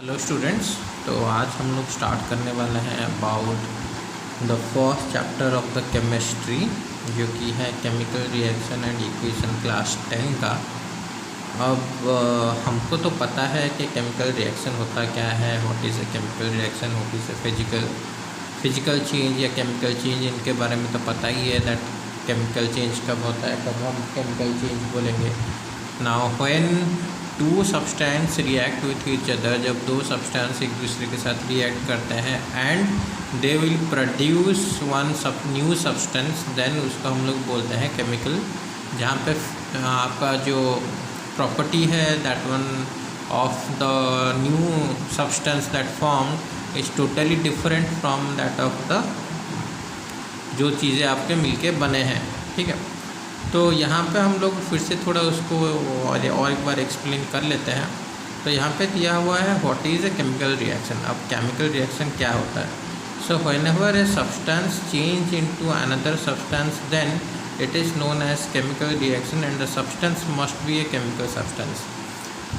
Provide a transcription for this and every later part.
Hello students. तो आज हम लोग स्टार्ट करने वाले हैं about the first chapter of the chemistry, जो कि है chemical reaction and equation class 10 का। अब हमको तो पता है कि केमिकल रिएक्शन होता क्या है, what is a chemical reaction, what is a physical change या केमिकल चेंज, इनके बारे में तो पता ही है दैट केमिकल चेंज कब होता है, कब हम केमिकल चेंज बोलेंगे। Now when two substance react with each other, जब दो सब्सटेंस एक दूसरे के साथ रिएक्ट करते हैं and they will produce one new substance, then उसको हम लोग बोलते हैं केमिकल। जहाँ पे आपका जो प्रॉपर्टी है that one of the new substance that form is totally different from that of the जो चीज़ें आपके मिलके बने हैं। ठीक है, तो यहाँ पे हम लोग फिर से थोड़ा उसको और एक बार एक्सप्लेन कर लेते हैं। तो यहाँ पे दिया हुआ है what is a chemical reaction. अब केमिकल रिएक्शन क्या होता है? So whenever a substance change into another substance then it is known as chemical reaction and the substance must be a chemical substance.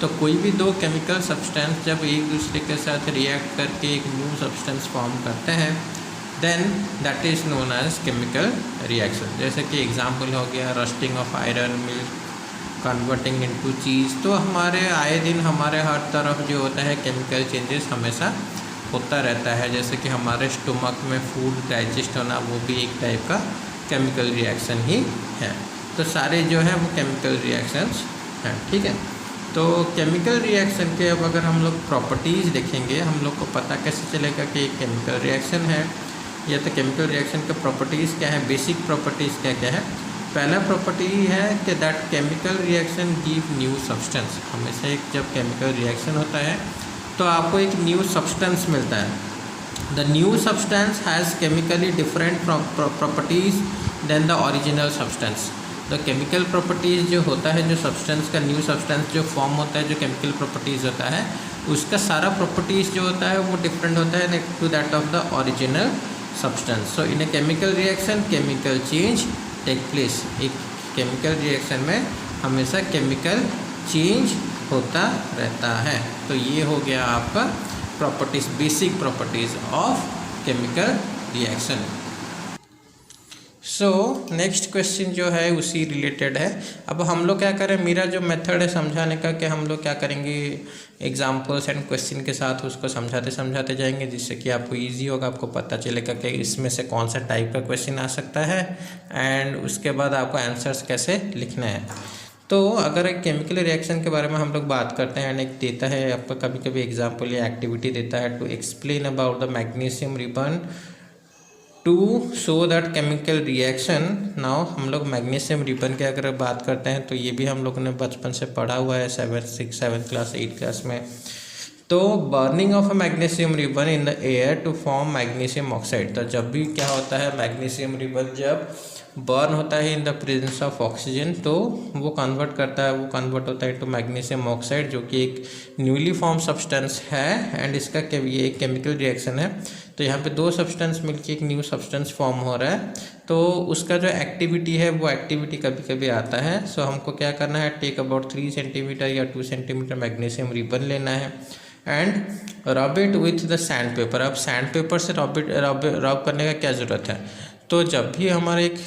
तो कोई भी दो केमिकल सब्सटेंस जब एक दूसरे के साथ रिएक्ट करके एक न्यू सब्सटेंस फॉर्म करते हैं then that is known as chemical reaction. जैसे कि एग्जांपल हो गया rusting of iron, milk converting into cheese. तो हमारे आए दिन हमारे हर तरफ जो होता है केमिकल चेंजेस हमेशा होता रहता है। जैसे कि हमारे स्टमक में फूड डाइजेस्ट होना, वो भी एक टाइप का केमिकल रिएक्शन ही है। तो सारे जो है वो केमिकल रिएक्शंस हैं। ठीक है, तो केमिकल रिएक्शन के अब अगर हम लोग प्रॉपर्टीज़ देखेंगे, हम लोग को पता कैसे चलेगा कि एक केमिकल रिएक्शन है या तो केमिकल रिएक्शन का प्रॉपर्टीज़ क्या है, बेसिक प्रॉपर्टीज़ क्या क्या है। पहला प्रॉपर्टी है कि that chemical reaction give new substance. हमेशा एक जब केमिकल रिएक्शन होता है तो आपको एक न्यू सब्सटेंस मिलता है। The new substance has chemically different properties than the original substance. तो केमिकल प्रॉपर्टीज़ जो होता है, जो सब्सटेंस का न्यू सब्सटेंस जो फॉर्म होता है, जो केमिकल प्रॉपर्टीज़ होता है, उसका सारा प्रॉपर्टीज़ जो होता है वो डिफरेंट होता है to that of the original substance. So in a chemical reaction chemical change take place. एक केमिकल रिएक्शन में हमेशा केमिकल चेंज होता रहता है। तो ये हो गया आपका properties, basic properties of chemical reaction. So next question जो है उसी रिलेटेड है। अब हम लोग क्या करें, मेरा जो मेथड है समझाने का, कि हम लोग क्या करेंगे एग्जांपल्स एंड क्वेश्चन के साथ उसको समझाते समझाते जाएंगे, जिससे कि आपको इजी होगा, आपको पता चलेगा कि इसमें से कौन सा टाइप का क्वेश्चन आ सकता है एंड उसके बाद आपको आंसर्स कैसे लिखना है। तो अगर एक केमिकल रिएक्शन के बारे में हम लोग बात करते हैं एंड एक देता है आपका कभी कभी एग्जाम्पल या एक्टिविटी देता है to explain about the magnesium ribbon to show that chemical reaction. Now हम लोग मैग्नीशियम रिबन की अगर बात करते हैं तो ये भी हम लोगों ने बचपन से पढ़ा हुआ है 7th क्लास 8th क्लास में। तो burning of a magnesium ribbon in the air to form magnesium oxide. तो जब भी क्या होता है, मैग्नीशियम रिबन जब बर्न होता है in the presence of oxygen, तो वो कन्वर्ट होता है टू मैग्नीशियम ऑक्साइड, जो कि एक न्यूली फॉर्म सब्सटेंस है एंड इसका ये एक केमिकल रिएक्शन है। तो यहाँ पे दो सब्सटेंस मिलके एक न्यू सब्सटेंस फॉर्म हो रहा है। तो उसका जो एक्टिविटी है वो एक्टिविटी कभी कभी आता है। सो हमको क्या करना है, टेक अबाउट 3 सेंटीमीटर या 2 सेंटीमीटर मैग्नीशियम रिबन लेना है and rub it with the sand paper. अब सैंड पेपर से रब करने का क्या ज़रूरत है? तो जब भी हमारे एक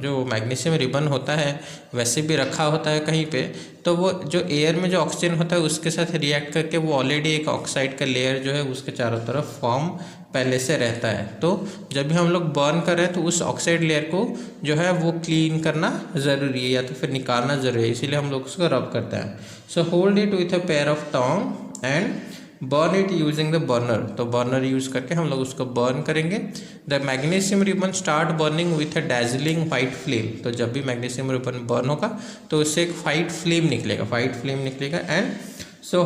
जो मैग्नीशियम रिबन होता है वैसे भी रखा होता है कहीं पे, तो वो जो एयर में जो ऑक्सीजन होता है उसके साथ रिएक्ट करके वो ऑलरेडी एक ऑक्साइड का लेयर जो है उसके चारों तरफ फॉर्म पहले से रहता है। तो जब भी हम लोग बर्न कर रहे हैं तो उस ऑक्साइड लेयर को जो है वो क्लीन करना ज़रूरी है या तो फिर निकालना ज़रूरी है, इसीलिए हम लोग उसको रब करते हैं। So hold it with a pair of tong and burn it using the burner. तो बर्नर यूज़ करके हम लोग उसको बर्न करेंगे। The magnesium ribbon start burning with a dazzling white flame. तो जब भी मैग्नीशियम रिबन बर्न होगा तो उससे एक वाइट फ्लेम निकलेगा and so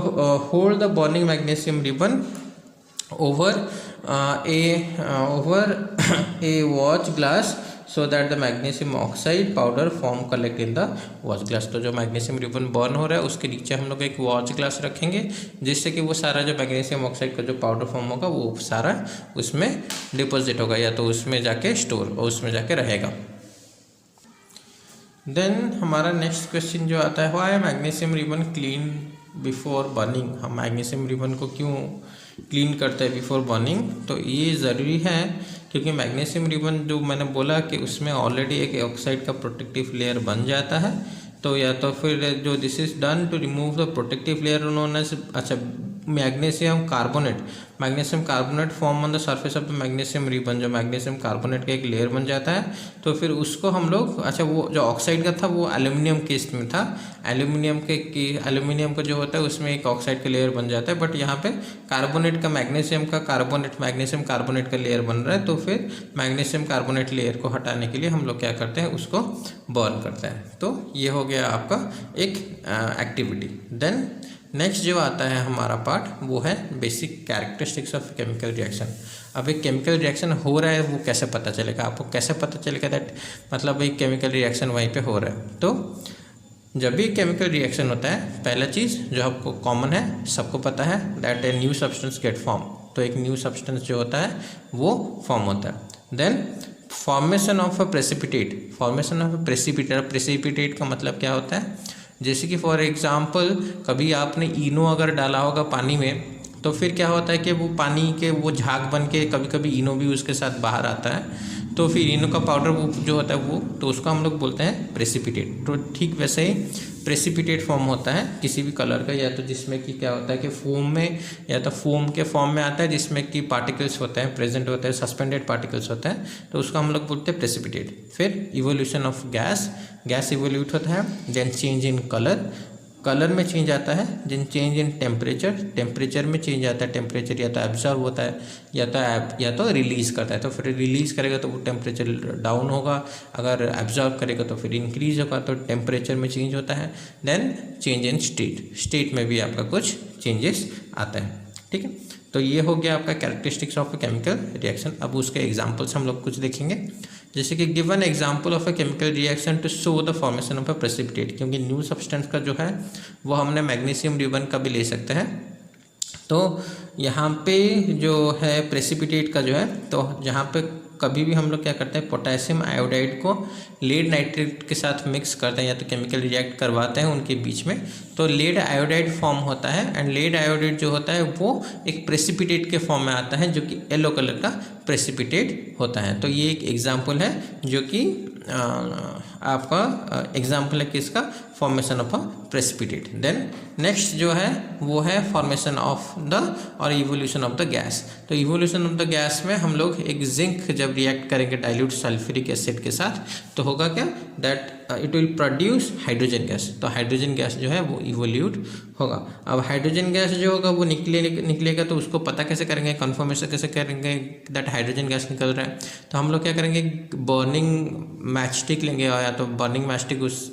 hold the burning magnesium ribbon over A watch glass so that the magnesium oxide powder form collect in the watch glass. तो जो मैग्नीशियम रिबन बर्न हो रहा है उसके नीचे हम लोग एक वॉच ग्लास रखेंगे, जिससे कि वो सारा जो मैग्नीशियम ऑक्साइड का जो पाउडर फॉर्म होगा वो सारा उसमें डिपॉजिट होगा या तो उसमें जाके उसमें जाके रहेगा। देन हमारा नेक्स्ट क्वेश्चन जो आता है, why magnesium ribbon clean before burning, हम मैग्नीशियम रिबन को क्यों क्लीन करते हैं बिफोर बर्निंग, तो ये ज़रूरी है क्योंकि मैग्नीशियम रिबन जो मैंने बोला कि उसमें ऑलरेडी एक ऑक्साइड का प्रोटेक्टिव लेयर बन जाता है। तो या तो फिर जो this is done to remove the protective layer उन्होंने अच्छा magnesium carbonate form on the surface of the magnesium ribbon, जो मैग्नीशियम कार्बोनेट का एक लेयर बन जाता है। तो फिर उसको हम लोग अच्छा वो जो ऑक्साइड का था वो एल्यूमिनियम केस में था, एल्यूमिनियम का जो होता है उसमें एक ऑक्साइड का लेयर बन जाता है, बट यहाँ पे कार्बोनेट का मैग्नीशियम कार्बोनेट का लेयर बन रहा है। तो फिर मैग्नीशियम कार्बोनेट लेयर को हटाने के लिए हम लोग क्या करते हैं, उसको बर्न करते हैं। तो ये हो गया आपका एक एक्टिविटी। देन नेक्स्ट जो आता है हमारा पार्ट वो है basic characteristics of chemical reaction. अब एक केमिकल रिएक्शन हो रहा है वो कैसे पता चलेगा, आपको कैसे पता चलेगा दैट मतलब एक केमिकल रिएक्शन वहीं पे हो रहा है। तो जब भी केमिकल रिएक्शन होता है, पहला चीज़ जो आपको कॉमन है, सबको पता है that a new substance get form. तो एक न्यू सब्सटेंस जो होता है वो फॉर्म होता है। Then formation of a precipitate का मतलब क्या होता है, जैसे कि फॉर एग्जांपल कभी आपने इनो अगर डाला होगा पानी में, तो फिर क्या होता है कि वो पानी के वो झाग बन के कभी कभी इनो भी उसके साथ बाहर आता है। तो फिर इनो का पाउडर वो जो होता है वो, तो उसको हम लोग बोलते हैं प्रेसिपिटेट। तो ठीक वैसे ही प्रेसिपिटेट फॉर्म होता है किसी भी कलर का, या तो जिसमें कि क्या होता है कि फोम में या तो फोम के फॉर्म में आता है जिसमें कि पार्टिकल्स होते हैं प्रेजेंट होते हैं, सस्पेंडेड पार्टिकल्स होते हैं, तो उसको हम लोग बोलते हैं प्रेसिपिटेट। फिर इवोल्यूशन ऑफ गैस इवोल्यूट होता है। देन चेंज इन कलर में चेंज आता है। देन चेंज इन टेम्परेचर में चेंज आता है। टेम्परेचर या तो एब्जॉर्ब होता है या तो रिलीज़ करता है। तो फिर रिलीज़ करेगा तो वो टेम्परेचर डाउन होगा, अगर एब्जॉर्ब करेगा तो फिर इंक्रीज होगा, तो टेम्परेचर में चेंज होता है। देन चेंज इन स्टेट में भी आपका कुछ चेंजेस आता है। ठीक है, तो ये हो गया आपका characteristics of a chemical reaction. अब उसके एग्जाम्पल्स हम लोग कुछ देखेंगे, जैसे कि given example of a chemical reaction to show the formation of a precipitate, क्योंकि न्यू सब्सटेंस का जो है वो हमने मैग्नीशियम रिबन का भी ले सकते हैं। तो यहाँ पे जो है प्रेसिपिटेट का जो है, तो जहाँ पे कभी भी हम लोग क्या करते हैं, पोटेशियम आयोडाइड को लेड नाइट्रेट के साथ मिक्स करते हैं या तो केमिकल रिएक्ट करवाते हैं उनके बीच में, तो लेड आयोडाइड फॉर्म होता है। एंड लेड आयोडाइड जो होता है वो एक प्रेसिपिटेट के फॉर्म में आता है जो कि येलो कलर का प्रेसिपिटेट होता है। तो ये एक एग्जाम्पल है जो कि आपका एग्जाम्पल है किसका, formation of a precipitate. Then next जो है वो है फॉर्मेशन ऑफ द और इवोल्यूशन ऑफ द गैस। तो इवोल्यूशन ऑफ द गैस में हम लोग एक जिंक जब रिएक्ट करेंगे डाइल्यूट सल्फ्यूरिक एसिड के साथ, तो होगा क्या, that it will produce hydrogen gas. तो हाइड्रोजन गैस जो है वो इवोल्यूट होगा। अब हाइड्रोजन गैस जो होगा वो निकलेगा, तो उसको पता कैसे करेंगे, कन्फर्मेशन कैसे करेंगे दैट हाइड्रोजन गैस निकल रहा है। तो हम लोग क्या करेंगे, बर्निंग मैचस्टिक लेंगे, या तो बर्निंग मैचस्टिक उस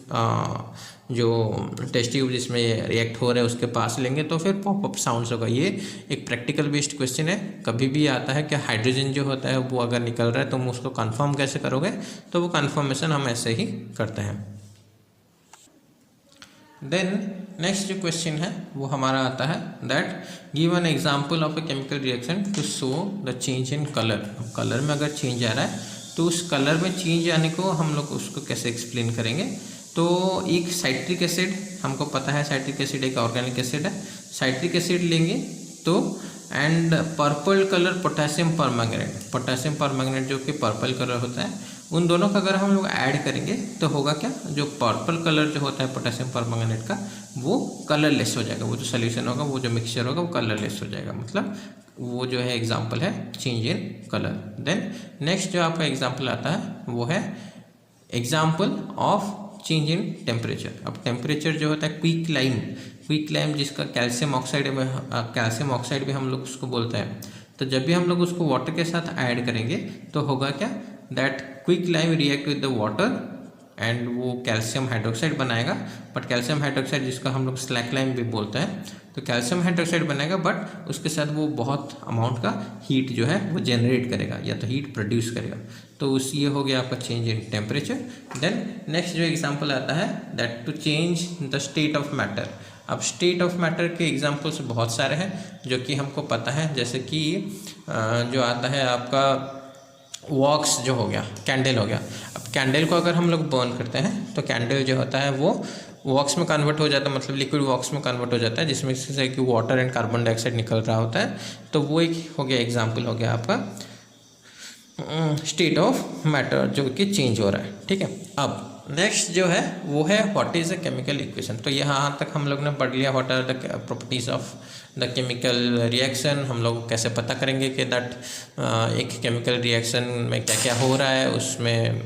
जो टेस्ट ट्यूब जिसमें रिएक्ट हो रहा है उसके पास लेंगे, तो फिर पॉपअप साउंड्स होगा। ये एक प्रैक्टिकल बेस्ड क्वेश्चन है, कभी भी आता है कि हाइड्रोजन जो होता है वो अगर निकल रहा है तो उसको कंफर्म कैसे करोगे, तो वो कंफर्मेशन हम ऐसे ही करते हैं। देन नेक्स्ट जो क्वेश्चन है वो हमारा आता है that give an example of a chemical reaction to show the change in colour. Colour में अगर चेंज आ रहा है तो उस कलर में चेंज आने को हम लोग उसको कैसे एक्सप्लेन करेंगे। तो एक साइट्रिक एसिड, हमको पता है साइट्रिक एसिड एक ऑर्गेनिक एसिड है, साइट्रिक एसिड लेंगे तो and purple colour potassium permanganate जो कि पर्पल कलर होता है, उन दोनों का अगर हम लोग ऐड करेंगे तो होगा क्या, जो पर्पल कलर जो होता है पोटेशियम परमैंगनेट का वो कलरलेस हो जाएगा, वो जो सोल्यूशन होगा वो जो मिक्सचर होगा वो कलरलेस हो जाएगा। मतलब वो जो है एग्जाम्पल है change in colour. Then next जो आपका एग्जाम्पल आता है वो है example of change in temperature. अब टेम्परेचर जो होता है क्विक लाइम जिसका कैल्शियम ऑक्साइड भी हम लोग उसको बोलते हैं। तो जब भी हम लोग उसको वाटर के साथ ऐड करेंगे तो होगा क्या, that quick lime react with the water and वो कैल्शियम हाइड्रोक्साइड बनाएगा। बट कैल्शियम हाइड्रोक्साइड जिसका हम लोग स्लैक लाइम भी बोलते हैं, तो कैल्शियम हाइड्रोक्साइड बनेगा बट उसके साथ वो बहुत अमाउंट का हीट जो है वो जनरेट करेगा या तो हीट प्रोड्यूस करेगा। तो उस ये हो गया आपका change in temperature. Then next जो एग्जांपल आता है that to change the state of matter. अब स्टेट ऑफ मैटर के एग्जांपल्स बहुत सारे हैं जो कि हमको पता है, जैसे कि जो आता है आपका वॉक्स जो हो गया, कैंडल हो गया। अब कैंडल को अगर हम लोग बर्न करते हैं तो कैंडल जो होता है वो वॉक्स में कन्वर्ट हो जाता है, मतलब लिक्विड वॉक्स में कन्वर्ट हो जाता है, जिसमें से कि वाटर एंड कार्बन डाइऑक्साइड निकल रहा होता है। तो वो एक हो गया एग्जाम्पल हो गया आपका स्टेट ऑफ मैटर जो कि चेंज हो रहा है। ठीक है, अब नेक्स्ट जो है वो है what is a chemical equation. तो यहाँ तक हम लोग ने पढ़ लिया what are the properties of the chemical reaction. हम लोग कैसे पता करेंगे कि दैट एक केमिकल रिएक्शन में क्या क्या हो रहा है, उसमें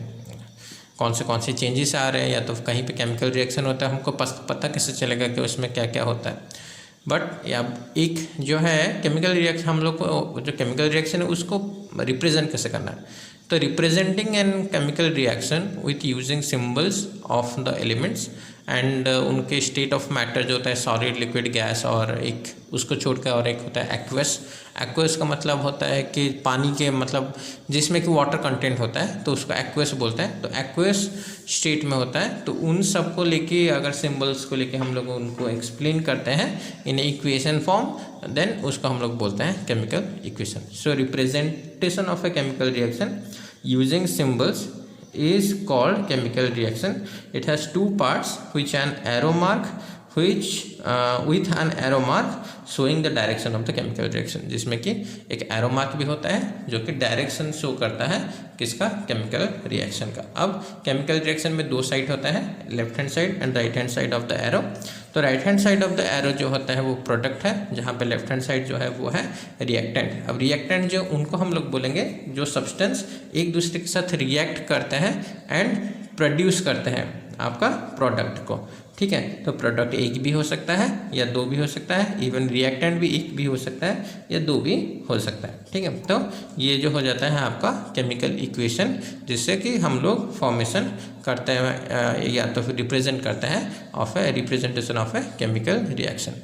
कौन से चेंजेस आ रहे हैं, या तो कहीं पे केमिकल रिएक्शन होता है हमको पता कैसे चलेगा कि उसमें क्या क्या होता है। बट या एक जो है केमिकल रिएक्शन, हम लोग को जो केमिकल रिएक्शन है उसको रिप्रेजेंट कैसे करना है। तो representing N chemical reaction with using symbols of the elements and उनके स्टेट ऑफ मैटर जो होता है सॉलिड, लिक्विड, गैस, और एक उसको छोड़कर और एक होता है एक्वस। एक्वस का मतलब होता है कि पानी के, मतलब जिसमें कि वाटर कंटेंट होता है तो उसको एक्वस बोलते हैं। तो एक्वस स्टेट में होता है, तो उन सब को लेके अगर सिंबल्स को लेके हम लोग उनको एक्सप्लेन करते हैं इन इक्वेशन फॉर्म, देन उसको हम लोग बोलते हैं chemical equation. So representation of a chemical reaction using symbols is called chemical reaction. It has two parts, which an arrow mark which with an arrow mark showing the direction of the chemical reaction, जिसमें कि एक arrow mark भी होता है जो कि direction show करता है किसका, केमिकल रिएक्शन का। अब केमिकल रिएक्शन में दो साइड होता है, left hand side and right hand side of the arrow. तो right hand side of the arrow जो होता है वो प्रोडक्ट है, जहाँ पे लेफ्ट हैंड साइड जो है वो है रिएक्टेंट। अब रिएक्टेंट जो उनको हम लोग बोलेंगे जो सब्सटेंस एक दूसरे के साथ रिएक्ट करते हैं एंड प्रोड्यूस करते हैं आपका प्रोडक्ट को। ठीक है, तो प्रोडक्ट एक भी हो सकता है या दो भी हो सकता है, इवन रिएक्टेंट भी एक भी हो सकता है या दो भी हो सकता है। ठीक है, तो ये जो हो जाता है आपका केमिकल इक्वेशन, जिससे कि हम लोग फॉर्मेशन करते हैं या तो फिर रिप्रेजेंट करते हैं of a representation of a chemical reaction.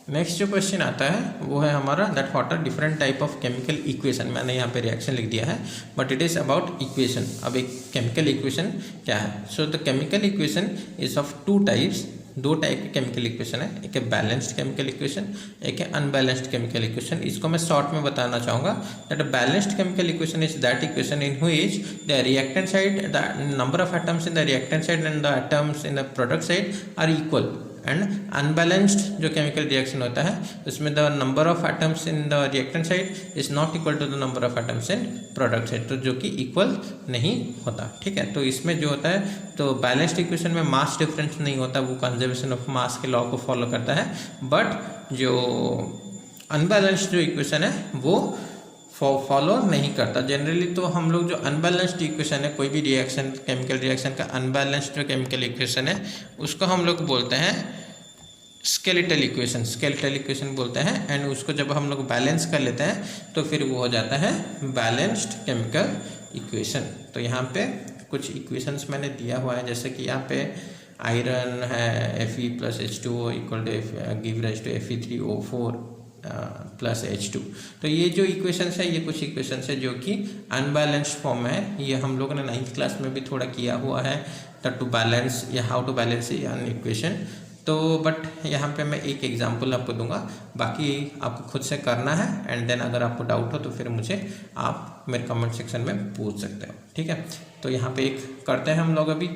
Next जो क्वेश्चन आता है वो है हमारा that what are different type of chemical equation. मैंने यहाँ पे रिएक्शन लिख दिया है but it is about equation. अब एक केमिकल इक्वेशन क्या है? So the chemical equation is of two types. दो टाइप के केमिकल इक्वेशन है, एक है बैलेंस्ड केमिकल इक्वेशन, एक है अनबैलेंस्ड केमिकल इक्वेशन। इसको मैं शॉर्ट में बताना चाहूँगा that a balanced chemical equation is that equation in which the reactant side, the number of atoms in the reactant side and the atoms in the product side are equal. And unbalanced जो chemical reaction होता है उसमें the number of atoms in the reactant side is not equal to the number of atoms in product side, तो जो कि equal नहीं होता। ठीक है, तो इसमें जो होता है तो बैलेंस्ड इक्वेशन में मास डिफरेंस नहीं होता, वो कंजर्वेशन ऑफ मास के लॉ को फॉलो करता है। बट जो अनबैलेंस्ड जो इक्वेशन है वो फॉलो नहीं करता जनरली। तो हम लोग जो अनबैलेंस्ड इक्वेशन है, कोई भी रिएक्शन केमिकल रिएक्शन का अनबैलेंस्ड जो केमिकल इक्वेशन है उसको हम लोग बोलते हैं स्केलेटल इक्वेशन। स्केलेटल इक्वेशन बोलते हैं एंड उसको जब हम लोग बैलेंस कर लेते हैं तो फिर वो हो जाता है बैलेंस्ड केमिकल इक्वेशन। तो यहाँ पे कुछ इक्वेशंस मैंने दिया हुआ है, जैसे कि यहाँ पे आयरन है Fe + H2O equal to give rise to Fe3O4 plus H2। तो ये जो इक्वेशंस है ये कुछ इक्वेशंस है जो कि अनबैलेंस्ड फॉर्म है। ये हम लोगों ने 9th क्लास में भी थोड़ा किया हुआ है दैट टू बैलेंस या how to balance an equation. तो बट यहाँ पे मैं एक एग्जांपल आपको दूंगा, बाकी आपको खुद से करना है एंड देन अगर आपको डाउट हो तो फिर मुझे आप मेरे कमेंट सेक्शन में पूछ सकते हो। ठीक है, तो यहाँ पे एक करते हैं हम लोग अभी।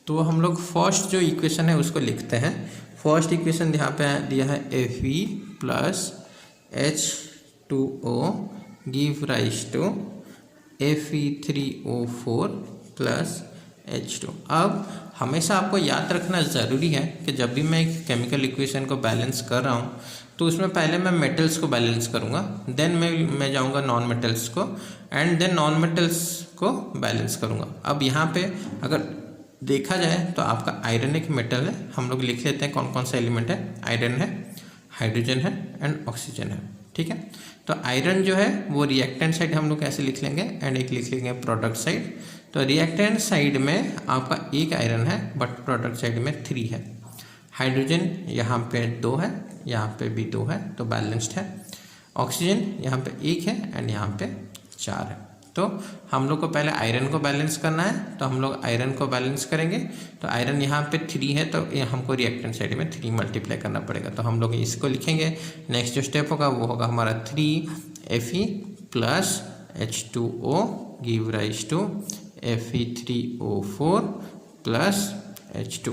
तो हम लोग फर्स्ट जो इक्वेशन है उसको लिखते हैं। फर्स्ट इक्वेशन यहाँ पे दिया है Fe + H2O give rise to Fe3O4 + H2। अब हमेशा आपको याद रखना ज़रूरी है कि जब भी मैं एक केमिकल इक्वेशन को बैलेंस कर रहा हूँ तो उसमें पहले मैं मेटल्स को बैलेंस करूँगा, देन मैं जाऊँगा नॉन मेटल्स को एंड देन नॉन मेटल्स को बैलेंस करूँगा। अब यहाँ पे अगर देखा जाए तो आपका आयरन एक मेटल है। हम लोग लिख लेते हैं कौन कौन सा एलिमेंट है। आयरन है, हाइड्रोजन है एंड ऑक्सीजन है। ठीक है, तो आयरन जो है वो रिएक्टेंट साइड हम लोग ऐसे लिख लेंगे एंड एक लिख लेंगे प्रोडक्ट साइड। तो रिएक्टेंट साइड में आपका एक आयरन है बट प्रोडक्ट साइड में 3 है। हाइड्रोजन यहाँ पे 2 है, यहाँ पे भी 2 है, तो बैलेंस्ड है। ऑक्सीजन यहाँ पे 1 है एंड यहाँ पे 4 है। तो हम लोग को पहले आयरन को बैलेंस करना है, तो हम लोग आयरन को बैलेंस करेंगे। तो आयरन यहाँ पे 3 है तो हमको रिएक्टेंट साइड में 3 मल्टीप्लाई करना पड़ेगा। तो हम लोग इसको लिखेंगे। नेक्स्ट जो स्टेप होगा वो होगा हमारा 3 Fe + H2O give rise to Fe3O4 plus H2।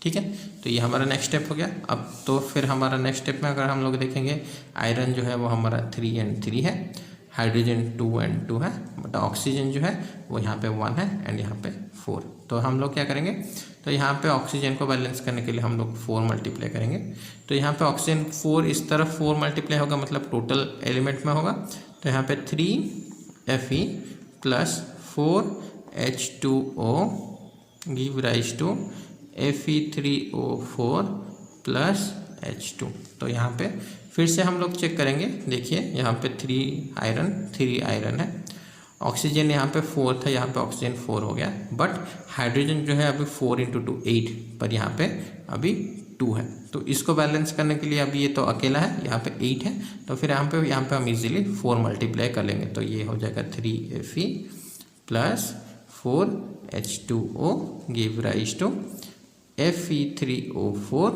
ठीक है, तो ये हमारा नेक्स्ट स्टेप हो गया। अब तो फिर हमारा नेक्स्ट स्टेप में अगर हम लोग देखेंगे, आयरन जो है वो हमारा 3 and 3 है, हाइड्रोजन 2 and 2 है, बट ऑक्सीजन जो है वो यहाँ पे 1 है एंड यहाँ पे 4। तो हम लोग क्या करेंगे, तो यहाँ पे ऑक्सीजन को बैलेंस करने के लिए हम लोग 4 मल्टीप्लाई करेंगे। तो यहाँ पे ऑक्सीजन 4 इस तरफ 4 मल्टीप्लाई होगा, मतलब टोटल एलिमेंट में होगा। तो यहाँ पे 3Fe plus 4H2O give rise to Fe3O4 plus H2। तो यहाँ पे फिर से हम लोग चेक करेंगे, देखिए यहाँ पे 3 आयरन है, ऑक्सीजन यहाँ पे 4 था, यहाँ पे ऑक्सीजन 4 हो गया, बट हाइड्रोजन जो है अभी 4 × 2 8, पर यहाँ पे अभी 2 है। तो इसको बैलेंस करने के लिए अभी ये तो अकेला है, यहाँ पे 8 है, तो फिर यहाँ पे हम इजीली 4 मल्टीप्लाई कर लेंगे। तो ये हो जाएगा 3Fe plus 4H2O give rise to Fe3O4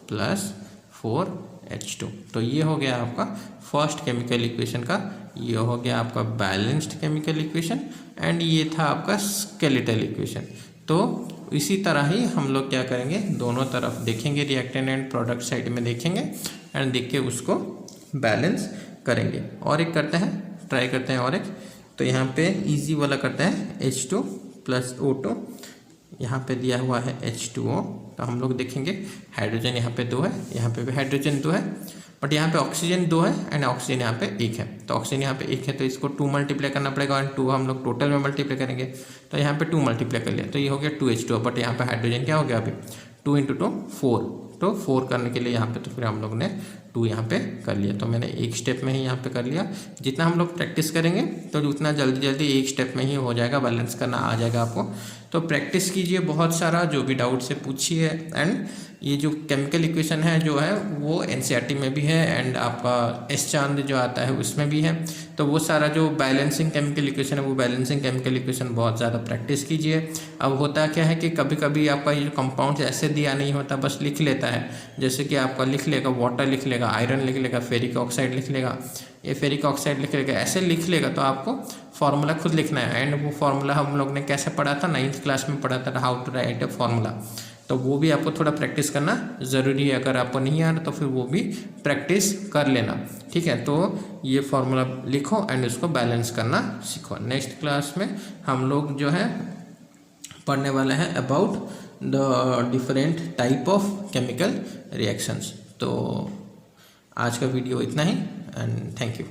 plus 4H2। तो ये हो गया आपका फर्स्ट केमिकल इक्वेशन का, ये हो गया आपका बैलेंस्ड केमिकल इक्वेशन, एंड ये था आपका स्केलेटल इक्वेशन। तो इसी तरह ही हम लोग क्या करेंगे, दोनों तरफ देखेंगे, रिएक्टेंट एंड प्रोडक्ट साइड में देखेंगे एंड देख के उसको बैलेंस करेंगे। और एक करते हैं, ट्राई करते हैं और एक। तो यहाँ पे इजी वाला करते हैं, H2 प्लस O2, यहाँ पे दिया हुआ है H2O। तो हम लोग देखेंगे हाइड्रोजन यहाँ पे 2 है, यहाँ पे भी हाइड्रोजन 2 है, बट यहाँ पे ऑक्सीजन 2 है एंड ऑक्सीजन यहाँ पे 1 है। तो ऑक्सीजन यहाँ पे 1 है, तो इसको 2 मल्टीप्लाई करना पड़ेगा, एंड 2 हम लोग टोटल में मल्टीप्लाई करेंगे। तो यहाँ पे 2 मल्टीप्लाई कर लिया, तो ये हो गया 2H2। बट यहाँ पे हाइड्रोजन क्या हो गया अभी 2 × 2 4। तो 4 करने के लिए यहाँ पे तो फिर हम लोग ने 2 यहाँ पे कर लिया। तो मैंने एक स्टेप में ही यहाँ पे कर लिया। जितना हम लोग प्रैक्टिस करेंगे तो उतना जल्दी एक स्टेप में ही हो जाएगा, बैलेंस करना आ जाएगा आपको। तो प्रैक्टिस कीजिए बहुत सारा, जो भी डाउट से पूछिए। एंड ये जो केमिकल इक्वेशन है जो है वो NCERT में भी है, एंड आपका एस चांद जो आता है उसमें भी है। तो वो सारा जो बैलेंसिंग केमिकल इक्वेशन है, वो बैलेंसिंग केमिकल इक्वेशन बहुत ज़्यादा प्रैक्टिस कीजिए। अब होता क्या है कि कभी कभी आपका ये कंपाउंड ऐसे दिया नहीं होता, बस लिख लेता है। जैसे कि आपका लिख लेगा वाटर, लिख लेगा आयरन, लिख लेगा फेरिक ऑक्साइड, लिख लेगा ये फेरिक ऑक्साइड, लिख लेगा, ऐसे लिख लेगा। तो आपको फार्मूला खुद लिखना है। एंड वो फार्मूला हम लोग ने कैसे पढ़ा था, 9th क्लास में पढ़ा था, how to write a formula. तो वो भी आपको थोड़ा प्रैक्टिस करना ज़रूरी है। अगर आपको नहीं आ रहा तो फिर वो भी प्रैक्टिस कर लेना, ठीक है। तो ये फार्मूला लिखो एंड उसको बैलेंस करना सीखो। नेक्स्ट क्लास में हम लोग जो है पढ़ने वाले हैं about the different type of chemical reactions. तो आज का वीडियो इतना ही, एंड थैंक यू।